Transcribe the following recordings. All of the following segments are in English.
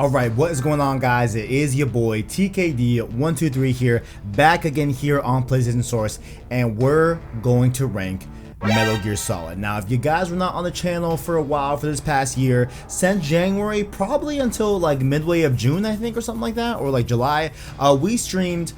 Alright, what is going on, guys? It is your boy TKD123 here, back again here on PlayStation Source, and we're going to rank Metal Gear Solid. Now, if you guys were not on the channel for a while for this past year, since January, probably until like midway of June, I think, or something like that, or like July, we streamed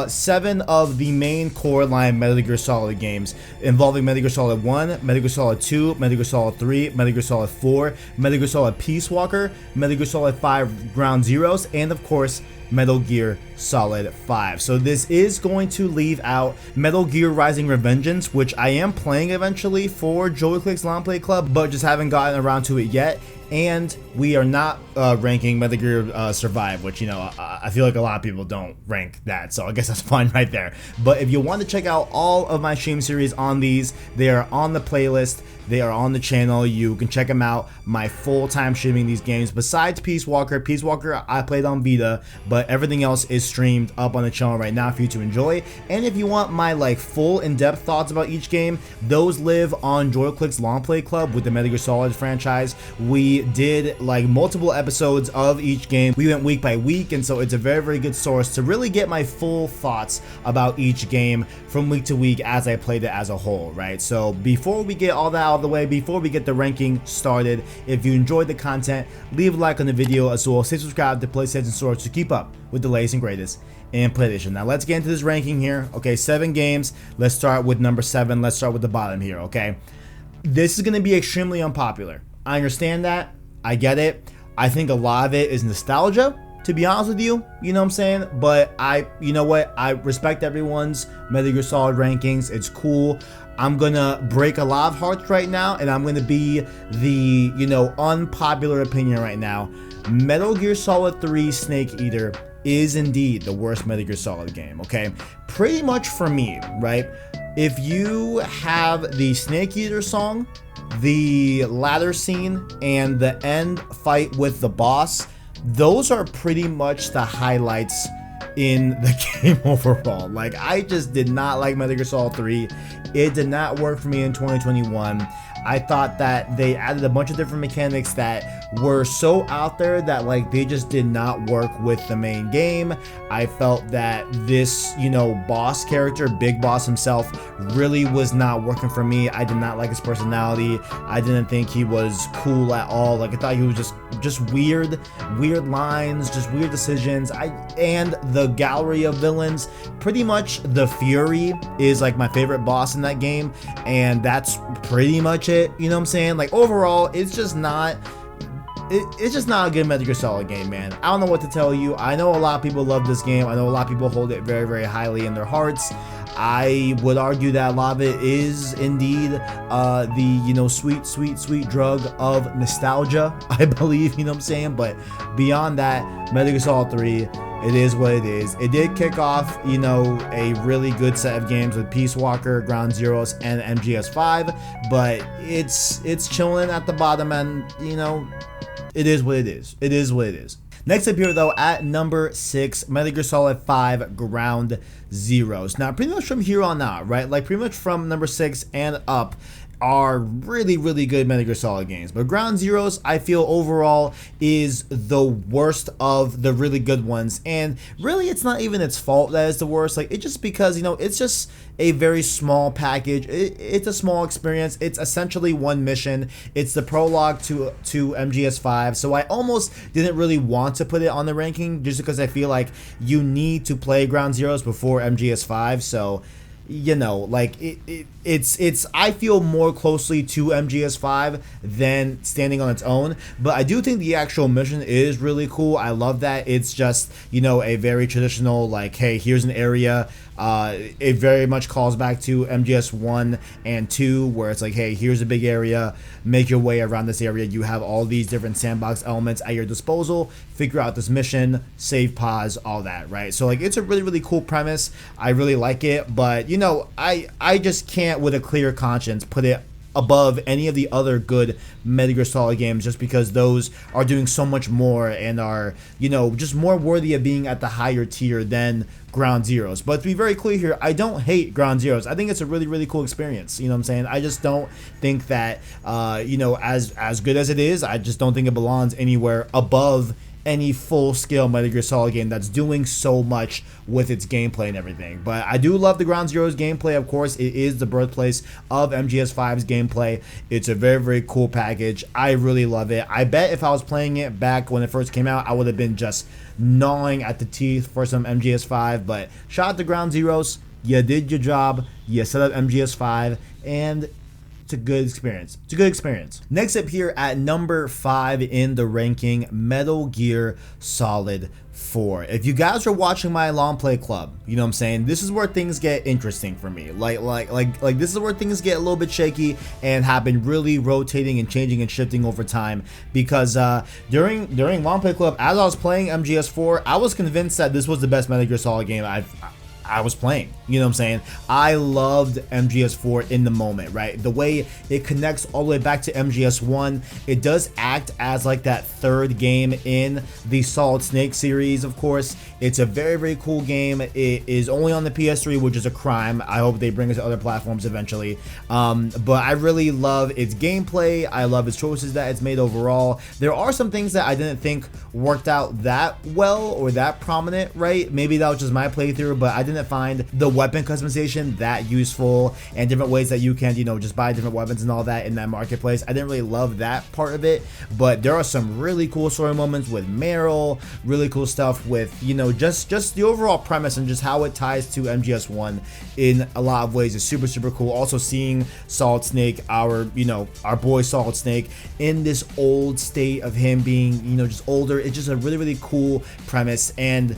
7 of the main core line Metal Gear Solid games, involving Metal Gear Solid 1, Metal Gear Solid 2, Metal Gear Solid 3, Metal Gear Solid 4, Metal Gear Solid Peace Walker, Metal Gear Solid 5 Ground Zeroes, and of course Metal Gear Solid 5. So this is going to leave out Metal Gear Rising: Revengeance, which I am playing eventually for Joyclick's Long Play Club, but just haven't gotten around to it yet. And we are not ranking Metal Gear Survive, which, you know, I feel like a lot of people don't rank that, so I guess that's fine right there. But if you want to check out all of my stream series on these, they are on the playlist, they are on the channel, you can check them out, my full-time streaming these games. Besides Peace Walker I played on Vita, but everything else is streamed up on the channel right now for you to enjoy. And if you want my like full in-depth thoughts about each game, those live on Joyclick's Long Play Club with the Metal Gear Solid franchise. We did like multiple episodes of each game. We went week by week, and so it's a very, very good source to really get my full thoughts about each game from week to week as I played it as a whole, right? So before we get all that out of the way, before we get the ranking started, if you enjoyed the content, leave a like on the video, as well as stay subscribed to PlayStation Source to keep up with the latest and greatest in PlayStation. Now let's get into this ranking here. Okay, 7 games. Let's start with number 7. Let's start with the bottom here, okay? This is going to be extremely unpopular. I understand that. I get it. I think a lot of it is nostalgia, to be honest with you. You know what I'm saying? But you know what? I respect everyone's Metal Gear Solid rankings. It's cool. I'm gonna break a lot of hearts right now, and I'm gonna be the, you know, unpopular opinion right now. Metal Gear Solid 3 Snake Eater is indeed the worst Metal Gear Solid game, okay? Pretty much for me, right? If you have the Snake Eater song, the ladder scene, and the end fight with the boss, those are pretty much the highlights in the game overall. Like, I just did not like Metal Gear Solid 3. It did not work for me in 2021. I thought that they added a bunch of different mechanics that were so out there that like they just did not work with the main game. I felt that this, you know, boss character, Big Boss himself, really was not working for me. I did not like his personality. I didn't think he was cool at all. Like, I thought he was just weird lines, just weird decisions. And the gallery of villains, pretty much the Fury is like my favorite boss in that game, and that's pretty much it. You know what I'm saying? Like, overall, it's just not a good Metal Gear Solid game, man. I don't know what to tell you. I know a lot of people love this game. I know a lot of people hold it very, very highly in their hearts. I would argue that a lot of it is indeed the, you know, sweet drug of nostalgia, I believe, you know what I'm saying? But beyond that, Metal Gear Solid 3, it is what it is. It did kick off, you know, a really good set of games with Peace Walker, Ground Zeroes, and MGS5, but it's chilling at the bottom, and, you know, it is what it is. It is what it is. Next up here, though, at number 6, Metal Gear Solid 5 Ground Zeroes. Now, pretty much from here on out, right? Like, pretty much from number 6 and up are really, really good Metal Gear Solid games. But Ground Zeroes, I feel overall, is the worst of the really good ones. And really, it's not even its fault that it's the worst. Like, it's just because, you know, it's just a very small package. It's a small experience. It's essentially one mission. It's the prologue to MGS5. So I almost didn't really want to put it on the ranking, just because I feel like you need to play Ground Zeroes before MGS5. So, you know, like it's I feel more closely to MGS5 than standing on its own, but I do think the actual mission is really cool. I love that it's just, you know, a very traditional, like, hey, here's an area. It very much calls back to MGS 1 and 2, where it's like, hey, here's a big area, make your way around this area. You have all these different sandbox elements at your disposal, figure out this mission, save, pause, all that, right? So, like, it's a really, really cool premise. I really like it, but, you know, I just can't with a clear conscience put it above any of the other good Metal Gear Solid games, just because those are doing so much more and are, you know, just more worthy of being at the higher tier than Ground Zeroes. But to be very clear here, I don't hate Ground Zeroes. I think it's a really, really cool experience. You know what I'm saying? I just don't think that, you know, as good as it is, I just don't think it belongs anywhere above any full-scale Metal Gear Solid game that's doing so much with its gameplay and everything. But I do love the Ground Zeroes gameplay. Of course, it is the birthplace of MGS5's gameplay. It's a very, very cool package. I really love it. I bet if I was playing it back when it first came out, I would have been just gnawing at the teeth for some MGS5. But shout out to Ground Zeroes. You did your job. You set up MGS5, and it's a good experience. It's a good experience. Next up here at number 5 in the ranking, Metal Gear Solid 4. If you guys are watching my long play club, you know what I'm saying, this is where things get interesting for me. Like this is where things get a little bit shaky and have been really rotating and changing and shifting over time. Because during long play club, as I was playing MGS4, I was convinced that this was the best Metal Gear Solid game I was playing. You know what I'm saying? I loved MGS4 in the moment, right? The way it connects all the way back to MGS1. It does act as like that third game in the Solid Snake series, of course. It's a very, very cool game. It is only on the PS3, which is a crime. I hope they bring it to other platforms eventually. But I really love its gameplay. I love its choices that it's made overall. There are some things that I didn't think worked out that well or that prominent, right? Maybe that was just my playthrough, but I didn't find the weapon customization that useful, and different ways that you can, you know, just buy different weapons and all that in that marketplace. I didn't really love that part of it, but there are some really cool story moments with Meryl, really cool stuff with, you know, just the overall premise and just how it ties to MGS1 in a lot of ways is super, super cool. Also seeing Solid Snake, our boy Solid Snake, in this old state of him being, you know, just older. It's just a really, really cool premise, and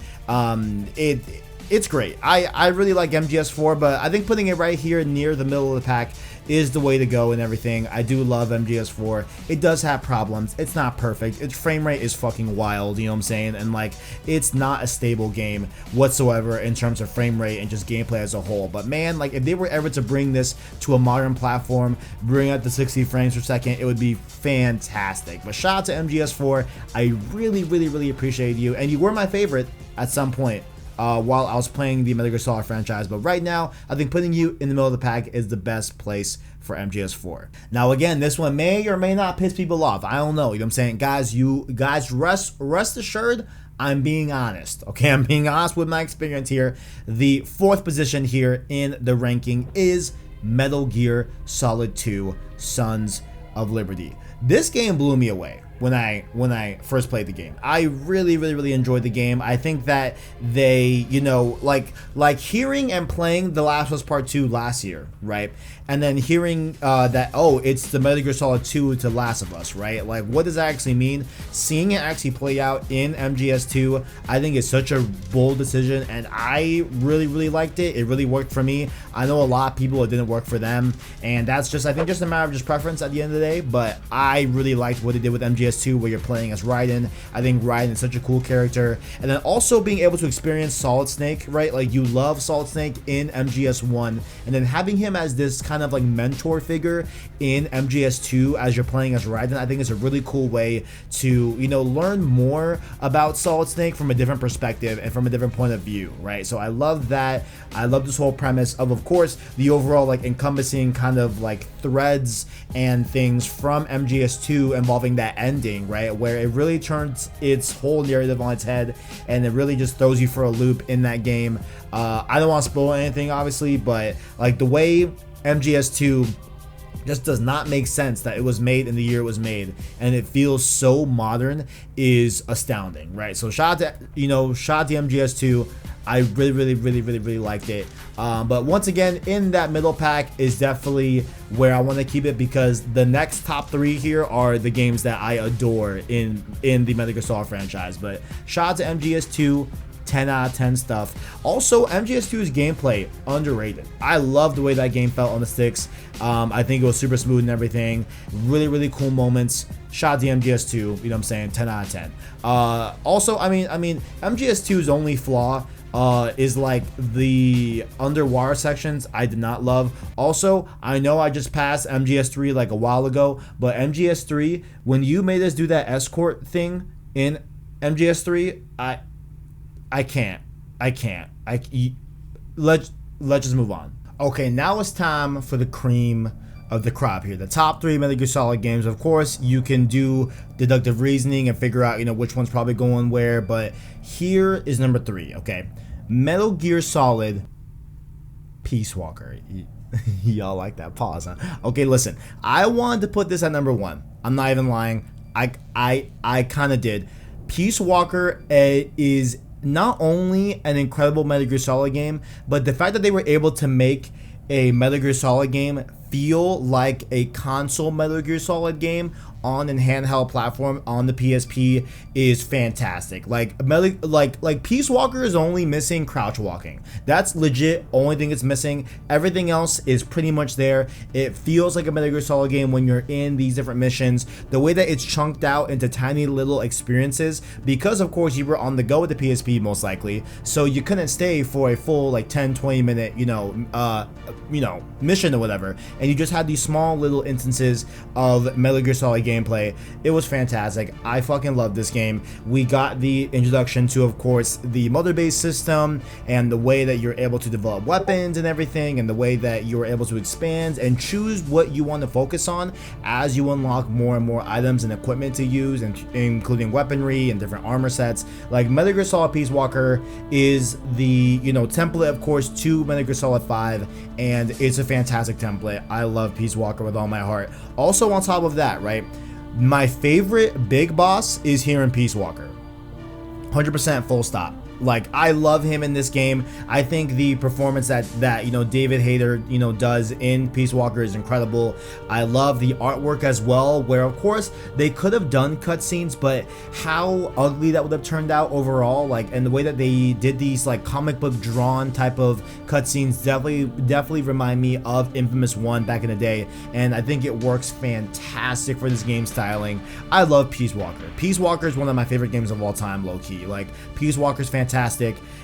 it's great. I really like MGS4, but I think putting it right here near the middle of the pack is the way to go and everything. I do love MGS4. It does have problems. It's not perfect. Its frame rate is fucking wild, you know what I'm saying? And like, it's not a stable game whatsoever in terms of frame rate and just gameplay as a whole. But man, like, if they were ever to bring this to a modern platform, bring out the 60 frames per second, it would be fantastic. But shout out to MGS4. I really, really, really appreciate you, and you were my favorite at some point while I was playing the Metal Gear Solid franchise. But right now, I think putting you in the middle of the pack is the best place for MGS4. Now again, this one may or may not piss people off. I don't know. You know what I'm saying? Guys, rest assured, I'm being honest. Okay, I'm being honest with my experience here. The 4th position here in the ranking is Metal Gear Solid 2 Sons of Liberty. This game blew me away when I first played the game. I really, really, really enjoyed the game. I think that they, you know, like hearing and playing The Last of Us Part 2 last year, right? And then hearing that, oh, it's the Metal Gear Solid 2 to Last of Us, right? Like, what does that actually mean? Seeing it actually play out in MGS2, I think is such a bold decision, and I really, really liked it. It really worked for me. I know a lot of people it didn't work for them, and that's just, I think, just a matter of just preference at the end of the day. But I really liked what they did with MGS2, where you're playing as Raiden. I think Raiden is such a cool character, and then also being able to experience Solid Snake, right? Like, you love Solid Snake in MGS1, and then having him as this kind of like mentor figure in MGS2 as you're playing as Raiden, I think is a really cool way to, you know, learn more about Solid Snake from a different perspective and from a different point of view, right? So I love that. I love this whole premise of course, the overall like encompassing kind of like threads and things from MGS2 involving that ending, right? Where it really turns its whole narrative on its head, and it really just throws you for a loop in that game. I don't want to spoil anything, obviously, but like the way MGS2 just does not make sense that it was made in the year it was made, and it feels so modern, is astounding, right? So shout out to MGS2. I really, really, really, really, really liked it. But once again, in that middle pack is definitely where I want to keep it, because the next top 3 here are the games that I adore in the Metal Gear Solid franchise. But shout out to MGS2. 10 out of 10 stuff. Also, MGS2's gameplay, underrated. I love the way that game felt on the sticks. I think it was super smooth and everything. Really, really cool moments. Shout out to MGS2, you know what I'm saying? 10 out of 10. Also, I mean, MGS2's only flaw is like the underwater sections I did not love. Also, I know I just passed MGS3 like a while ago, but MGS3, when you made us do that escort thing in MGS3, let's just move on. Okay, now it's time for the cream of the crop here. The top 3 Metal Gear Solid games, of course, you can do deductive reasoning and figure out, which one's probably going where, but here is number 3, okay? Metal Gear Solid Peace Walker. Y'all like that pause, huh? Okay, listen. I wanted to put this at number 1. I'm not even lying. I kind of did. Peace Walker is not only an incredible Metal Gear Solid game, but the fact that they were able to make a Metal Gear Solid game feel like a console Metal Gear Solid game on a handheld platform on the PSP is fantastic. Like Peace Walker is only missing crouch walking. That's legit only thing it's missing. Everything else is pretty much there. It feels like a Metal Gear Solid game when you're in these different missions. The way that it's chunked out into tiny little experiences, because of course you were on the go with the PSP most likely, so you couldn't stay for a full like 10-20 minute mission or whatever, and you just had these small little instances of Metal Gear Solid gameplay. It was fantastic. I fucking love this game. We got the introduction to, of course, the mother-based system and the way that you're able to develop weapons and everything, and the way that you're able to expand and choose what you want to focus on as you unlock more and more items and equipment to use, and including weaponry and different armor sets. Like Metal Gear Solid Peace Walker is the template, of course, to Metal Gear Solid 5, and it's a fantastic template. I love Peace Walker with all my heart. Also, on top of that, right, my favorite big boss is here in Peace Walker. 100% full stop. Like, I love him in this game. I think the performance that David Hayter does in Peace Walker is incredible. I love the artwork as well, where of course they could have done cutscenes, but how ugly that would have turned out overall, like, and the way that they did these like comic book drawn type of cutscenes definitely remind me of Infamous 1 back in the day, and I think it works fantastic for this game styling. I love Peace Walker. Peace Walker is one of my favorite games of all time, low key. Like, Peace Walker's fantastic.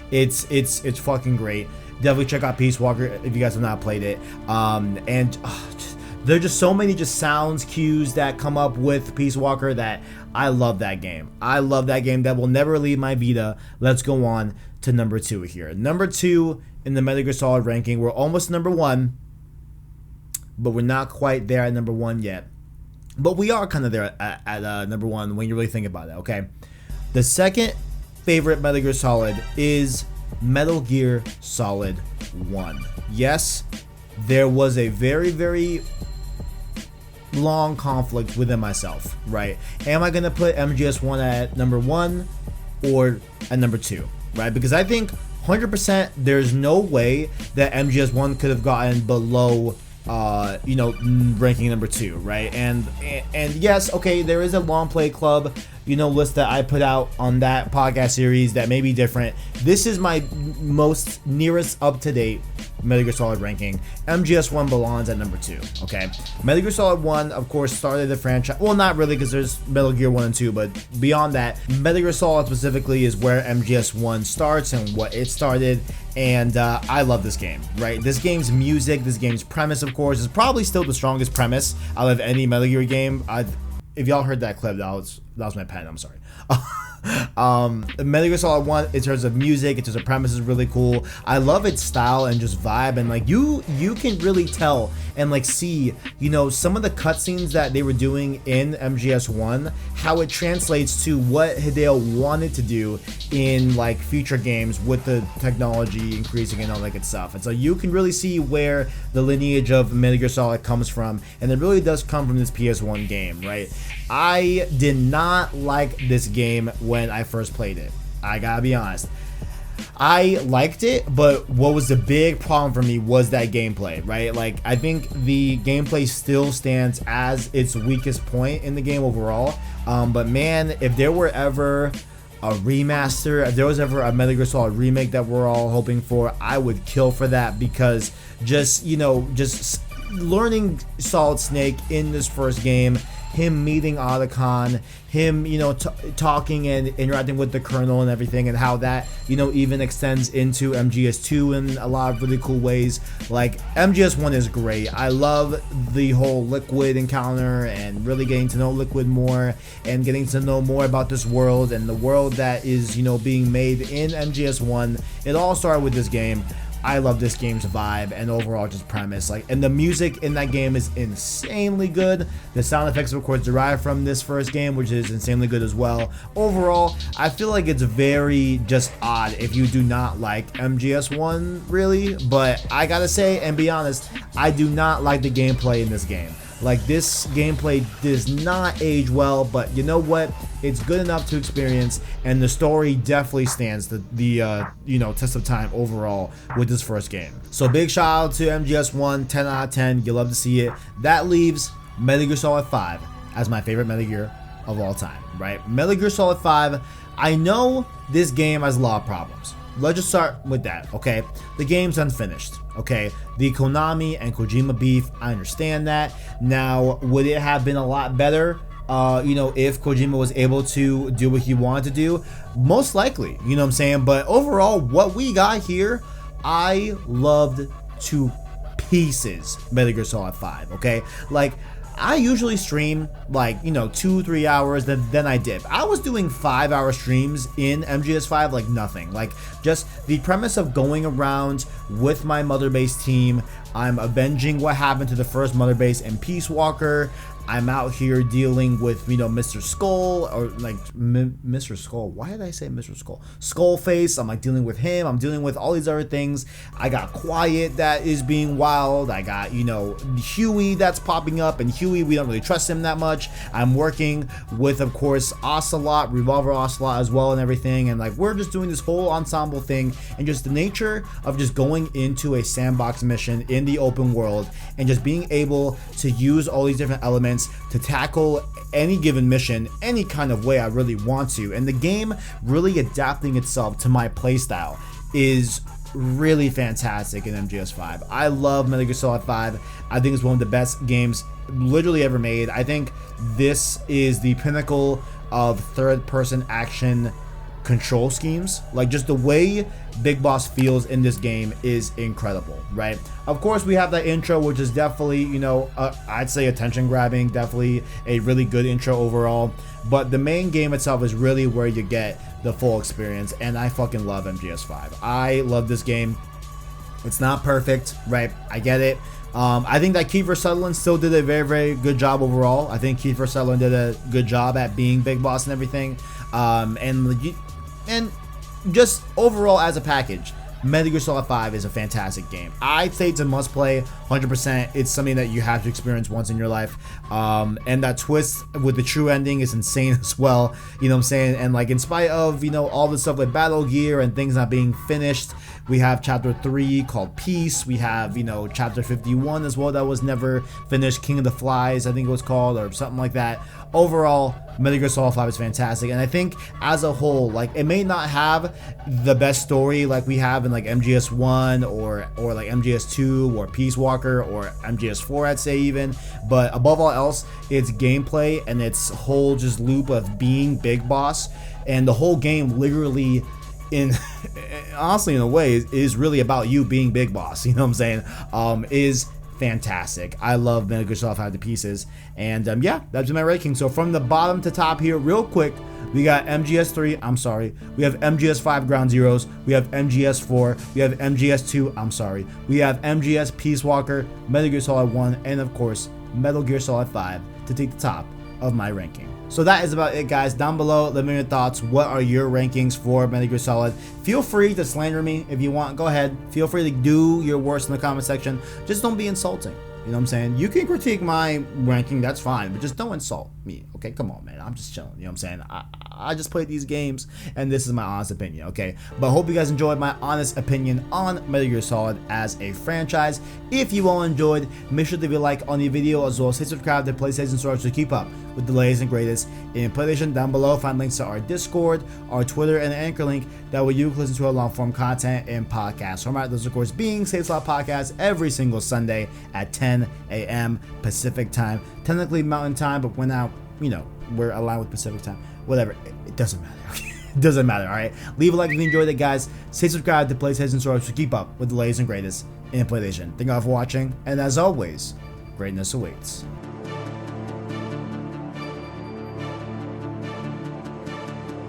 It's fucking great. Definitely check out Peace Walker if you guys have not played it. There are just so many sounds, cues that come up with Peace Walker that I love that game. I love that game. That will never leave my Vita. Let's go on to number 2 here. Number 2 in the Metal Gear Solid ranking. We're almost number 1, but we're not quite there at number 1 yet. But we are kind of there at number 1 when you really think about it, okay? The second favorite Metal Gear Solid is Metal Gear Solid 1. Yes, there was a very, very long conflict within myself, right? Am I going to put MGS1 at number 1 or at number 2, right? Because I think 100% there's no way that MGS1 could have gotten below ranking number 2, right? And yes, okay, there is a long play club list that I put out on that podcast series that may be different. This is my most nearest up to date Metal Gear Solid ranking. MGS1 belongs at number 2, okay? Metal Gear Solid 1, of course, started the franchise. Well, not really, because there's Metal Gear 1 and 2, but beyond that, Metal Gear Solid specifically is where MGS1 starts and what it started. And I love this game, right? This game's music, this game's premise, of course, is probably still the strongest premise out of any Metal Gear game. If y'all heard that clip, that was my pen. I'm sorry. Metal Gear Solid 1, in terms of music, in terms of premise, is really cool. I love its style and just vibe, and like you can really tell and like see some of the cutscenes that they were doing in MGS1, how it translates to what Hideo wanted to do in like future games with the technology increasing and all that good stuff. And so you can really see where the lineage of Metal Gear Solid comes from, and it really does come from this PS1 game, right? I did not like this game when I first played it. I gotta be honest. I liked it, but what was the big problem for me was that gameplay, right? Like, I think the gameplay still stands as its weakest point in the game overall. But man, if there were ever a remaster, if there was ever a Metal Gear Solid remake that we're all hoping for, I would kill for that, because just learning Solid Snake in this first game, him meeting Otacon, him, talking and interacting with the Colonel and everything, and how that, even extends into MGS2 in a lot of really cool ways. Like, MGS1 is great. I love the whole Liquid encounter and really getting to know Liquid more and getting to know more about this world and the world that is, being made in MGS1. It all started with this game. I love this game's vibe and overall just premise. Like, and the music in that game is insanely good. The sound effects, of course, derive from this first game, which is insanely good as well. Overall, I feel like it's very just odd if you do not like MGS1, really. But I gotta say and be honest, I do not like the gameplay in this game. Like, this gameplay does not age well, but you know what? It's good enough to experience, and the story definitely stands the you know, test of time overall with this first game. So big shout out to MGS1, 10 out of 10. You love to see it. That leaves Metal Gear Solid 5 as my favorite Metal Gear of all time, right? Metal Gear Solid 5, I know this game has a lot of problems. Let's just start with that, okay? The game's unfinished, okay? The Konami and Kojima beef, I understand that. Now, would it have been a lot better, you know, if Kojima was able to do what he wanted to do? Most likely, you know what I'm saying? But overall, what we got here, I loved to pieces Metal Gear Solid 5, okay? Like, I usually stream like, you know, 2-3 hours, then I dip. I was doing 5-hour streams in MGS5 like nothing. Like, just the premise of going around with my Mother Base team. I'm avenging what happened to the first Mother Base in Peace Walker. I'm out here dealing with, you know, Mr. Skull, or like Mr. Skull. Why did I say Mr. Skull? Skullface. I'm like dealing with him. I'm dealing with all these other things. I got Quiet that is being wild. I got, you know, Huey that's popping up, and Huey, we don't really trust him that much. I'm working with, of course, Ocelot, Revolver Ocelot as well, and everything. And like, we're just doing this whole ensemble thing, and just the nature of just going into a sandbox mission in the open world and just being able to use all these different elements to tackle any given mission any kind of way I really want to. And the game really adapting itself to my playstyle is really fantastic in MGS5. I love Metal Gear Solid 5. I think it's one of the best games literally ever made. I think this is the pinnacle of third-person action control schemes. Like, just the way Big Boss feels in this game is incredible, right? Of course, we have that intro, which is definitely, you know, I'd say attention grabbing, definitely a really good intro overall. But the main game itself is really where you get the full experience, and I fucking love MGS5. I love this game. It's not perfect, right? I get it. I think that Kiefer Sutherland still did a very, very good job overall. I think Kiefer Sutherland did a good job at being Big Boss and everything. And just overall as a package, Metal Gear Solid 5 is a fantastic game. I'd say it's a must play, 100%. It's something that you have to experience once in your life. And that twist with the true ending is insane as well. You know what I'm saying? And like, in spite of, you know, all the stuff with Battle Gear and things not being finished, we have chapter 3 called Peace. We have, you know, chapter 51 as well that was never finished. King of the Flies, I think it was called, or something like that. Overall, Metal Gear Solid 5 is fantastic. And I think as a whole, like, it may not have the best story like we have in like MGS1 or like MGS2 or Peace Walker or MGS4, I'd say even. But above all else, it's gameplay and its whole just loop of being Big Boss. And the whole game literally, in honestly in a way, is really about you being Big Boss, you know what I'm saying? Is fantastic. I love Metal Gear Solid 5 to pieces. And yeah, that's my ranking. So from the bottom to top here, real quick, we got MGS3, I'm sorry. We have MGS5 Ground Zeroes. We have MGS4. We have MGS2, I'm sorry. We have MGS Peace Walker, Metal Gear Solid 1, and of course, Metal Gear Solid 5 to take the top of my ranking. So that is about it, guys. Down below, let me know your thoughts. What are your rankings for Metal Gear Solid? Feel free to slander me if you want. Go ahead. Feel free to do your worst in the comment section. Just don't be insulting. You know what I'm saying? You can critique my ranking, that's fine, but just don't insult me, okay? Come on, man. I'm just chilling, you know what I'm saying? I just play these games, and this is my honest opinion, okay? But I hope you guys enjoyed my honest opinion on Metal Gear Solid as a franchise. If you all enjoyed, make sure to leave a like on the video, as well as hit subscribe to PlayStation Source to keep up with the latest and greatest in PlayStation. Down below, find links to our Discord, our Twitter, and Anchor link. That way you can listen to our long-form content and podcast format. Those, of course, being Save Slot Podcast every single Sunday at 10 a.m. Pacific time. Technically Mountain Time, but when out, you know, we're aligned with Pacific time. Whatever. It doesn't matter. Okay? It doesn't matter, alright? Leave a like if you enjoyed it, guys. Stay subscribed to PlayStation Source to keep up with the latest and greatest in PlayStation. Thank you all for watching, and as always, greatness awaits.